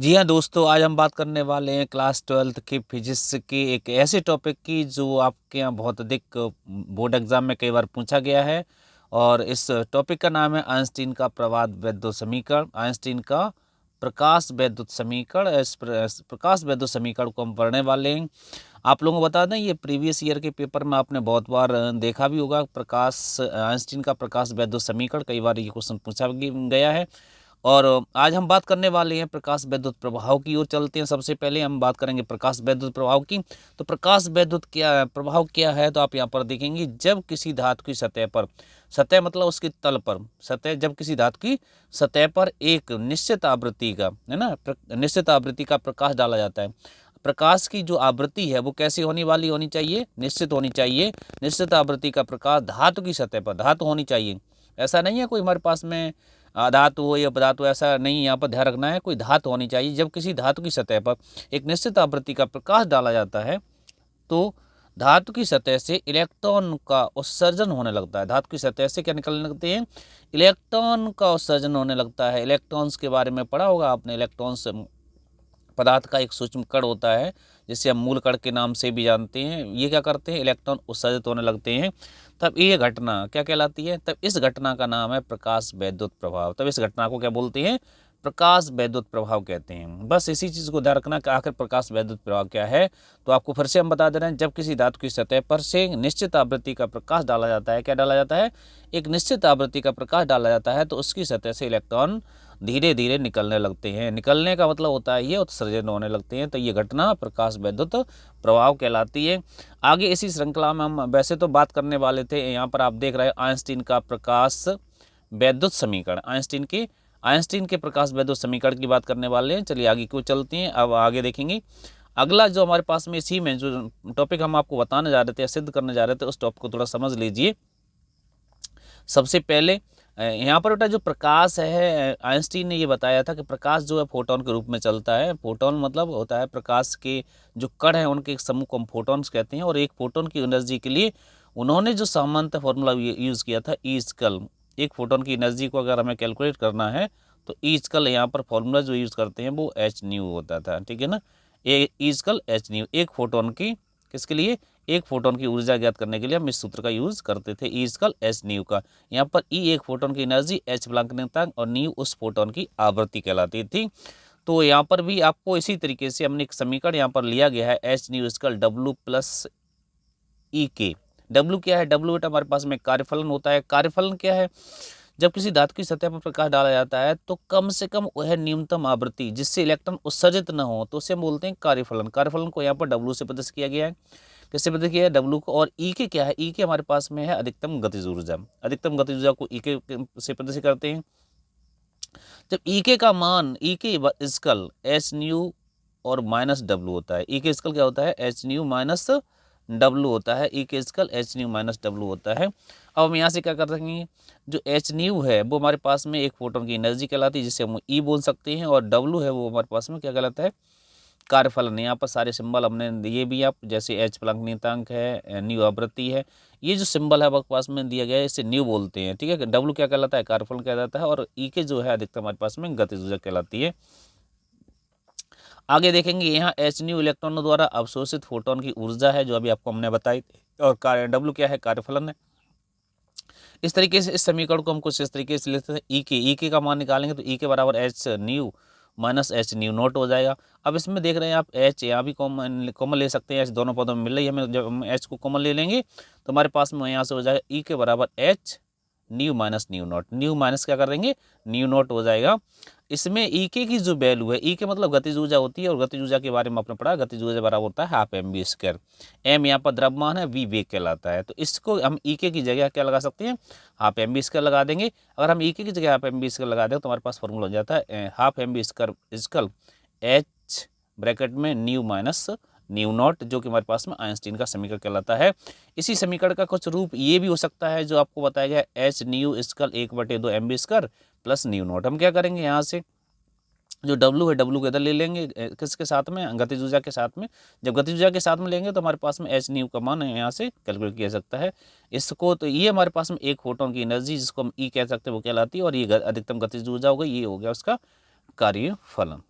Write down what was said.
जी हाँ दोस्तों, आज हम बात करने वाले हैं क्लास 12th की फिजिक्स के एक ऐसे टॉपिक की जो आपके यहाँ बहुत अधिक बोर्ड एग्जाम में कई बार पूछा गया है। और इस टॉपिक का नाम है आइंस्टीन का प्रवाद वैद्युत समीकरण। आइंस्टीन का प्रकाश वैद्युत समीकरण। इस प्रकाश वैद्युत समीकरण को हम पढ़ने वाले हैं। आप लोगों को बता दें, ये प्रीवियस ईयर के पेपर में आपने बहुत बार देखा भी होगा। आइंस्टीन का प्रकाश वैद्युत समीकरण कई बार ये क्वेश्चन पूछा गया है। और आज हम बात करने वाले हैं प्रकाश वैद्युत प्रभाव की ओर चलते हैं। सबसे पहले हम बात करेंगे प्रकाश वैद्युत प्रभाव की। तो प्रकाश वैद्युत क्या प्रभाव क्या है, तो आप यहाँ पर देखेंगे जब किसी धातु की सतह पर, सतह मतलब उसके तल पर, सतह जब किसी धातु की सतह पर एक निश्चित आवृत्ति का, है ना, निश्चित आवृत्ति का प्रकाश डाला जाता है। प्रकाश की जो आवृत्ति है वो कैसी होनी चाहिए, निश्चित होनी चाहिए। निश्चित आवृत्ति का प्रकाश धातु की सतह पर, धातु होनी चाहिए। ऐसा नहीं है कोई हमारे पास में धातु हो या पदार्थ हो, ऐसा नहीं, यहाँ पर ध्यान रखना है, कोई धातु होनी चाहिए। जब किसी धातु की सतह पर एक निश्चित आवृत्ति का प्रकाश डाला जाता है तो धातु की सतह से इलेक्ट्रॉन का उत्सर्जन होने लगता है। धातु की सतह से क्या निकलने लगते हैं, इलेक्ट्रॉन का उत्सर्जन होने लगता है। इलेक्ट्रॉन्स के बारे में पढ़ा होगा आपने। इलेक्ट्रॉन्स पदार्थ का एक सूक्ष्म कण होता है जिसे हम मूल कण के नाम से भी जानते हैं। ये क्या करते हैं, इलेक्ट्रॉन उत्सर्जित होने लगते हैं। तब ये घटना क्या कहलाती है, तब इस घटना का नाम है प्रकाश वैद्युत प्रभाव। तब इस घटना को क्या बोलते हैं, प्रकाश वैद्युत प्रभाव कहते हैं। बस इसी चीज़ को ध्यान रखना कि आखिर प्रकाश वैद्युत प्रभाव क्या है। तो आपको फिर से हम बता दे रहे हैं, जब किसी धातु की सतह पर से निश्चित आवृत्ति का प्रकाश डाला जाता है, क्या डाला जाता है, एक निश्चित आवृत्ति का प्रकाश डाला जाता है, तो उसकी सतह से इलेक्ट्रॉन धीरे धीरे निकलने लगते हैं। निकलने का मतलब होता है ये उत्सर्जन होने लगते हैं। तो ये घटना प्रकाश वैद्युत प्रभाव कहलाती है। आगे इसी श्रृंखला में हम वैसे तो बात करने वाले थे, यहाँ पर आप देख रहे हैं आइंस्टीन का प्रकाश वैद्युत समीकरण। आइंस्टीन के प्रकाश वैद्युत समीकरण की बात करने वाले हैं। चलिए आगे क्यों चलते हैं, अब आगे देखेंगे। अगला जो हमारे पास में इसी में जो टॉपिक हम आपको बताने जा रहे थे, सिद्ध करने जा रहे थे, उस टॉपिक को थोड़ा समझ लीजिए। सबसे पहले यहाँ पर बेटा जो प्रकाश है, आइंस्टीन ने ये बताया था कि प्रकाश जो है फोटोन के रूप में चलता है। फोटोन मतलब होता है प्रकाश के जो कण हैं उनके एक समूह को हम फोटोन्स कहते हैं। और एक फोटोन की एनर्जी के लिए उन्होंने जो सामान्य फॉर्मूला यूज़ किया था, ई स्कल। एक फोटोन की एनर्जी को अगर हमें कैलकुलेट करना है तो ई स्कल यहाँ पर फॉर्मूला जो यूज़ करते हैं वो एच न्यू होता था, ठीक है ना। ई स्कल एच न्यू, एक फोटोन की, किसके लिए, एक फोटोन की ऊर्जा ज्ञात करने के लिए हम इस सूत्र का यूज़ करते थे, ई स्कल एच न्यू का। यहाँ पर ई एक फोटोन की एनर्जी, एच प्लैंक नियतांक और न्यू उस फोटोन की आवृत्ति कहलाती थी। तो यहाँ पर भी आपको इसी तरीके से हमने एक समीकरण यहाँ पर लिया गया है, एच न्यू स्कल W plus E K. W क्या है, डब्ल्यू बेटा हमारे पास में कार्यफलन होता है। कार्यफलन क्या है, जब किसी धातु की सतह पर प्रकाश डाला जाता है तो कम से कम वह न्यूनतम आवृत्ति जिससे इलेक्ट्रॉन उत्सर्जित न हो, तो उसे हम बोलते हैं कार्यफलन। कार्यफलन को यहाँ पर डब्ल्यू से प्रदर्शित किया गया है। किससे प्रदर्शित किया है, डब्ल्यू को। और ई के क्या है, ई के हमारे पास में है अधिकतम गतिज ऊर्जा। अधिकतम गतिज ऊर्जा को ई के से प्रदर्शित करते हैं। जब ई के का मान, ई के स्कल एच न्यू और माइनस डब्ल्यू होता है। ई के स्कल क्या होता है, एच न्यू माइनस डब्ल्यू होता है। ई के स्कल एच न्यू माइनस डब्ल्यू होता है। अब हम यहाँ से क्या कर सकेंगे, जो एच न्यू है वो हमारे पास में एक फोटोन की एनर्जी कहलाती है, जिसे हम ई बोल सकते हैं। और डब्ल्यू है वो हमारे पास में क्या कहलाता है, कार्यफलन। यहाँ पर सारे सिंबल हमने दिए भी, आप जैसे एच प्लैंक नियतांक है, न्यू आवृत्ति है, ये जो सिंबल है हमारे पास में दिया गया है इसे न्यू बोलते हैं, ठीक है। डब्ल्यू क्या कहलाता है, कार्यफलन कहलाता है। और ई के जो है अधिकतम हमारे पास में गतिज ऊर्जा कहलाती है। आगे देखेंगे यहाँ एच न्यू इलेक्ट्रॉनों द्वारा अवशोषित फोटोन की ऊर्जा है, जो अभी आपको हमने बताई। और डब्ल्यू क्या है, कार्यफलन है। इस तरीके से इस समीकरण को हम कुछ इस तरीके से लेते हैं, ई के का मान निकालेंगे तो ई के बराबर H nu minus H new not हो जाएगा। अब इसमें देख रहे हैं आप, एच यहाँ भी कॉमन ले सकते हैं, एच दोनों पदों में मिल रही है हमें। जब हम एच को कॉमन ले लेंगे तो हमारे पास में यहाँ से हो जाएगा ई के बराबर H nu minus nu not. New minus क्या कर देंगे, न्यू नॉट हो जाएगा। इसमें ई के की जो वैल्यू है, ई के मतलब गतिज ऊर्जा होती है, और गतिज ऊर्जा के बारे में आपने पढ़ा, गतिज ऊर्जा बराबर होता है half M B square. M यहाँ पर द्रव्यमान है, वी वेग कहलाता है। तो इसको हम ई के की जगह क्या लगा सकते हैं, हाफ एम बी स्क्वायर लगा देंगे। अगर हम ई के की जगह हाफ एम बी स्क्वायर लगा दें तो हमारे पास फॉर्मूला हो जाता है half M B square is equal H bracket में न्यू माइनस न्यू नॉट, जो कि हमारे पास में आइंस्टीन का समीकरण कहलाता है। इसी समीकरण का कुछ रूप ये भी हो सकता है जो आपको बताया गया, H nu square 1/2 M B square plus nu naught. हम क्या करेंगे, यहाँ से जो डब्लू है, डब्लू को इधर ले लेंगे, किसके साथ में, गतिज ऊर्जा के साथ में। जब गतिज ऊर्जा के साथ में लेंगे तो हमारे पास में एच न्यू का मान यहाँ से कैलकुलेट किया सकता है। इसको तो ये हमारे पास में एक फोटोन की एनर्जी जिसको हम ई कह सकते हैं वो कहलाती है। और ये अधिकतम गतिज ऊर्जा हो गई, ये हो गया उसका कार्यफलन।